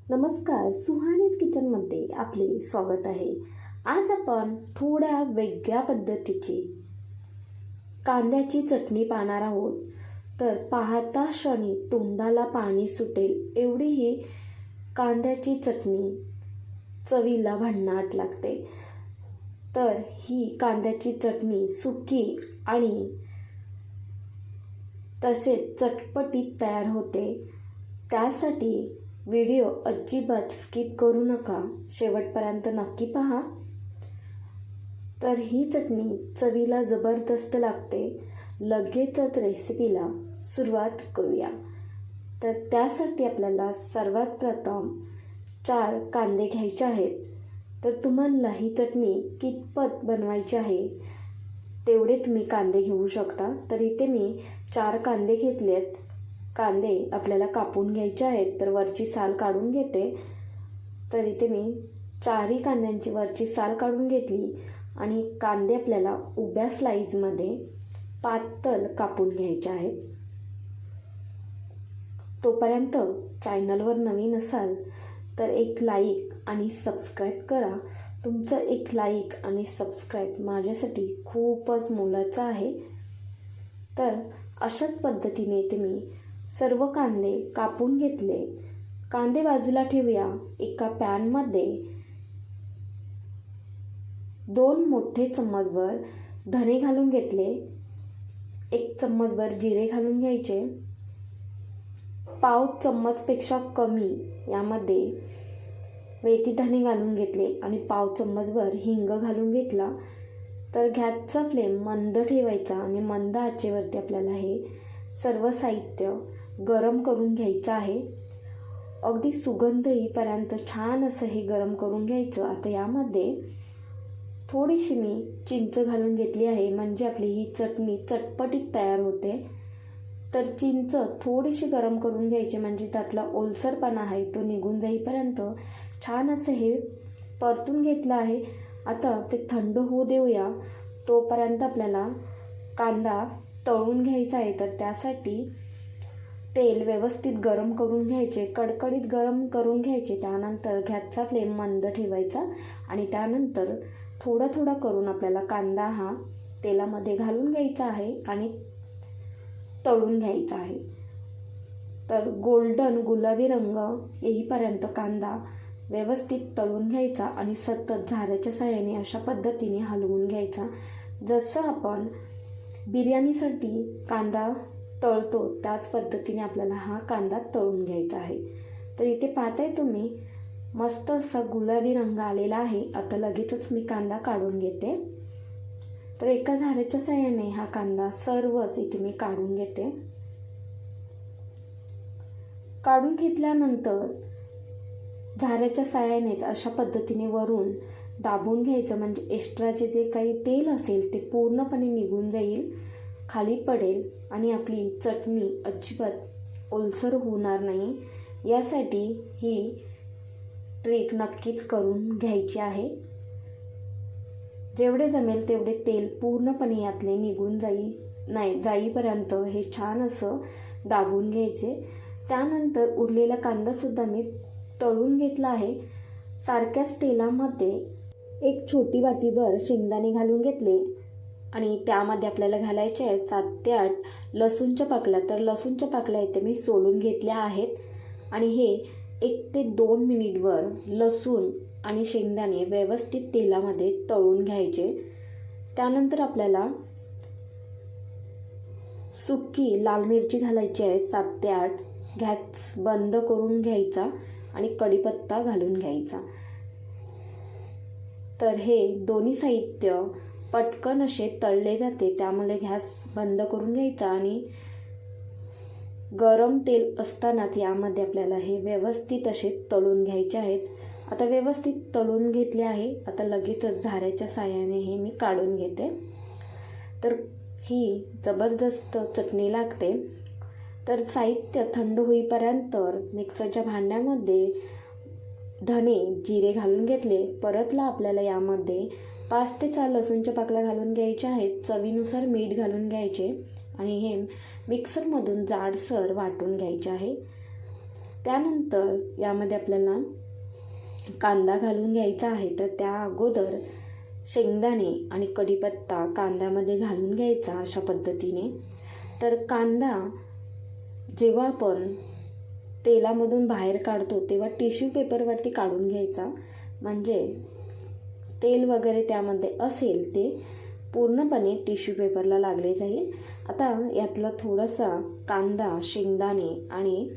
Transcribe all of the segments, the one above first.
नमस्कार, सुहानीज किचनमध्ये आपले स्वागत आहे. आज आपण थोड्या वेगळ्या पद्धतीची कांद्याची चटणी पाहणार आहोत. तर पाहता क्षणी तोंडाला पाणी सुटेल एवढी ही कांद्याची चटणी चवीला भन्नाट लागते. तर ही कांद्याची चटणी सुकी आणि तसेच चटपटीत तयार होते. त्यासाठी व्हिडिओ अजिबात स्किप करू नका, शेवटपर्यंत नक्की पहा. तर ही चटणी चवीला जबरदस्त लागते. लगेचच रेसिपीला सुरुवात करूया. तर त्यासाठी आपल्याला सर्वात प्रथम 4 कांदे घ्यायचे आहेत. तर तुम्हाला ही चटणी कितपत बनवायची आहे तेवढे तुम्ही कांदे घेऊ शकता. तर इथे मी 4 कांदे घेतलेत. कांदे आपल्याला कापून घ्यायचे आहेत. तर वरची साल काढून घेते. तर इथे मी 4ही कांद्यांची वरची साल काढून घेतली आणि कांदे आपल्याला उभ्या स्लाइसमध्ये पातळ कापून घ्यायचे आहेत. तोपर्यंत चॅनलवर नवीन असाल तर एक लाईक आणि सबस्क्राईब करा. तुमचं एक लाईक आणि सबस्क्राईब माझ्यासाठी खूपच मोलाचं आहे. तर अशाच पद्धतीने इथे मी सर्व कांदे कापून घेतले. कांदे बाजूला ठेवूया. एका पॅनमध्ये 2 मोठे चम्मचभर धने घालून घेतले. 1 चम्मचभर जिरे घालून घ्यायचे. पाव चम्मचपेक्षा कमी यामध्ये मेथी दाणे घालून घेतले आणि पाव चम्मचभर हिंग घालून घेतला. तर गॅसचा फ्लेम मंद ठेवायचा आणि मंद आचेवरती आपल्याला हे सर्व साहित्य गरम करून घ्यायचं आहे. अगदी सुगंध येईपर्यंत छान असं हे गरम करून घ्यायचं. आता यामध्ये थोडीशी मी चिंच घालून घेतली आहे, म्हणजे आपली ही चटणी चटपटीत तयार होते. तर चिंच थोडीशी गरम करून घ्यायची, म्हणजे त्यातला ओलसरपणा आहे तो निघून जाईपर्यंत छान असं हे परतून घेतलं आहे. आता ते थंड होऊ देऊया. तोपर्यंत आपल्याला कांदा तळून घ्यायचा आहे. तर त्यासाठी तेल व्यवस्थित गरम करून घ्यायचे, कडकडीत गरम करून घ्यायचे. त्यानंतर गॅसचा फ्लेम मंद ठेवायचा आणि त्यानंतर थोडा थोडा करून आपल्याला कांदा हा तेलामध्ये घालून घ्यायचा आहे आणि तळून घ्यायचा आहे. तर गोल्डन गुलाबी रंग येईपर्यंत कांदा व्यवस्थित तळून घ्यायचा आणि सतत झाऱ्याच्या साहाय्याने अशा पद्धतीने हलवून घ्यायचा. जसं आपण बिर्याणीसाठी कांदा तळतो त्याच पद्धतीने आपल्याला हा कांदा तळून घ्यायचा आहे. तर इथे पाहताय तुम्ही मस्त असा गुलाबी रंग आलेला आहे. आता लगेचच मी कांदा काढून घेते. तर एका झाऱ्याच्या साहाय्याने हा कांदा सर्वच इथे मी काढून घेते. काढून घेतल्यानंतर झाऱ्याच्या साहाय्यानेच अशा पद्धतीने वरून दाबून घ्यायचं, म्हणजे एक्स्ट्राचे जे काही तेल असेल ते पूर्णपणे निघून जाईल, खाली पडेल आणि आपली चटणी अजिबात ओलसर होणार नाही. यासाठी ही ट्रिक नक्कीच करून घ्यायची आहे. जेवढे जमेल तेवढे तेल पूर्णपणे यातले निघून जाईपर्यंत हे छान असं दाबून घ्यायचे. त्यानंतर उरलेला कांदासुद्धा मी तळून घेतला आहे. सारख्याच तेलामध्ये 1 छोटी वाटीभर शेंगदाणे घालून घेतले आणि त्यामध्ये आपल्याला घालायचे आहेत 7 ते 8 लसूणच्या पाकळ्या. तर लसूणच्या पाकळ्या इथे मी सोलून घेतल्या आहेत आणि हे 1 ते 2 मिनिटभर लसूण आणि शेंगदाणे व्यवस्थित तेलामध्ये तळून घ्यायचे. त्यानंतर आपल्याला सुकी लाल मिरची घालायची आहे 7 ते 8. गॅस बंद करून घ्यायचा आणि कढीपत्ता घालून घ्यायचा. तर हे दोन्ही साहित्य पटकन असे तळले जाते, त्यामुळे गॅस बंद करून घ्यायचा आणि गरम तेल असतानाच यामध्ये आपल्याला हे व्यवस्थित असे तळून घ्यायचे आहेत. आता व्यवस्थित तळून घेतले आहे. आता लगेचच झाऱ्याच्या साहाय्याने हे मी काढून घेते. तर ही जबरदस्त चटणी लागते. तर साहित्य थंड होईपर्यंत मिक्सरच्या भांड्यामध्ये धने जिरे घालून घेतले. परतला आपल्याला यामध्ये 5 ते 6 लसूणच्या पाकळ्या घालून घ्यायच्या आहेत. चवीनुसार मीठ घालून घ्यायचे आणि हे मिक्सरमधून जाडसर वाटून घ्यायचे आहे. त्यानंतर यामध्ये आपल्याला कांदा घालून घ्यायचा आहे. तर त्या अगोदर शेंगदाणे आणि कढीपत्ता कांद्यामध्ये घालून घ्यायचा अशा पद्धतीने. तर कांदा जेव्हा आपण तेलामधून बाहेर काढतो तेव्हा टिश्यू पेपरवरती काढून घ्यायचा, म्हणजे तेल वगैरे त्यामध्ये असेल ते पूर्णपणे टिश्यू पेपरला लागले जाईल. आता यातला थोडासा कांदा, शेंगदाणे आणि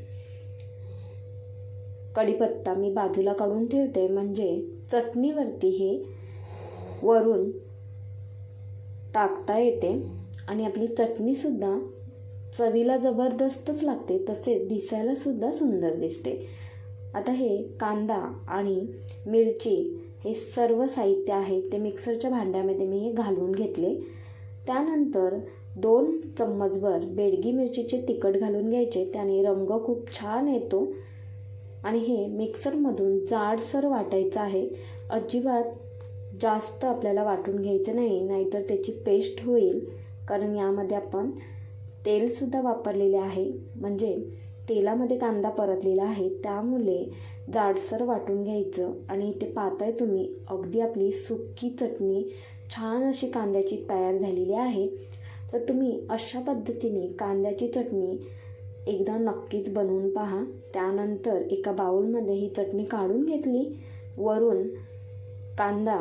कढीपत्ता मी बाजूला काढून ठेवते, म्हणजे चटणीवरती हे वरून टाकता येते आणि आपली चटणीसुद्धा चवीला जबरदस्तच लागते, तसेच दिसायलासुद्धा सुंदर दिसते. आता हे कांदा आणि मिरची हे सर्व साहित्य आहे ते मिक्सरच्या भांड्यामध्ये मी हे घालून घेतले. त्यानंतर 2 चम्मचभर बेडगी मिरचीचे तिखट घालून घ्यायचे, त्याने रंग खूप छान येतो. आणि हे मिक्सरमधून जाडसर वाटायचं आहे, अजिबात जास्त आपल्याला वाटून घ्यायचं नाही, नाहीतर त्याची पेस्ट होईल. कारण यामध्ये आपण तेलसुद्धा वापरलेले आहे, म्हणजे तेलामध्ये कांदा परतलेला आहे, त्यामुळे जाडसर वाटून घ्यायचं. आणि ते पाहताय तुम्ही, अगदी आपली सुकी चटणी छान अशी कांद्याची तयार झालेली आहे. तर तुम्ही अशा पद्धतीने कांद्याची चटणी एकदा नक्कीच बनवून पहा. त्यानंतर एका बाउलमध्ये ही चटणी काढून घेतली, वरून कांदा,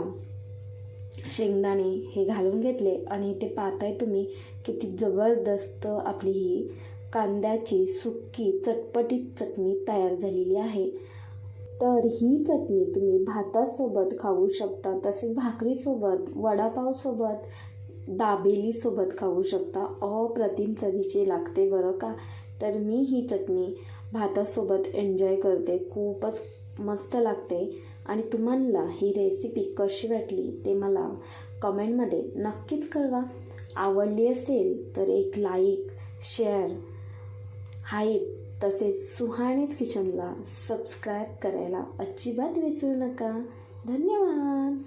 शेंगदाणे हे घालून घेतले आणि ते पाहताय तुम्ही किती जबरदस्त आपली ही कांद्याची सुकी चटपटीत चटणी तयार झालेली आहे. तर ही चटणी तुम्ही भातासोबत खाऊ शकता, तसेच भाकरीसोबत, वडापावसोबत, दाबेलीसोबत खाऊ शकता. अप्रतिम चवीची लागते बरं का. तर मी ही चटणी भातासोबत एन्जॉय करते, खूपच मस्त लागते. आणि तुम्हाला ही रेसिपी कशी वाटली ते मला कमेंटमध्ये नक्कीच कळवा. आवडली असेल तर एक लाईक, शेअर, हाईप, तसेच सुहाणीत किचनला सबस्क्राईब करायला अजिबात विसरू नका. धन्यवाद.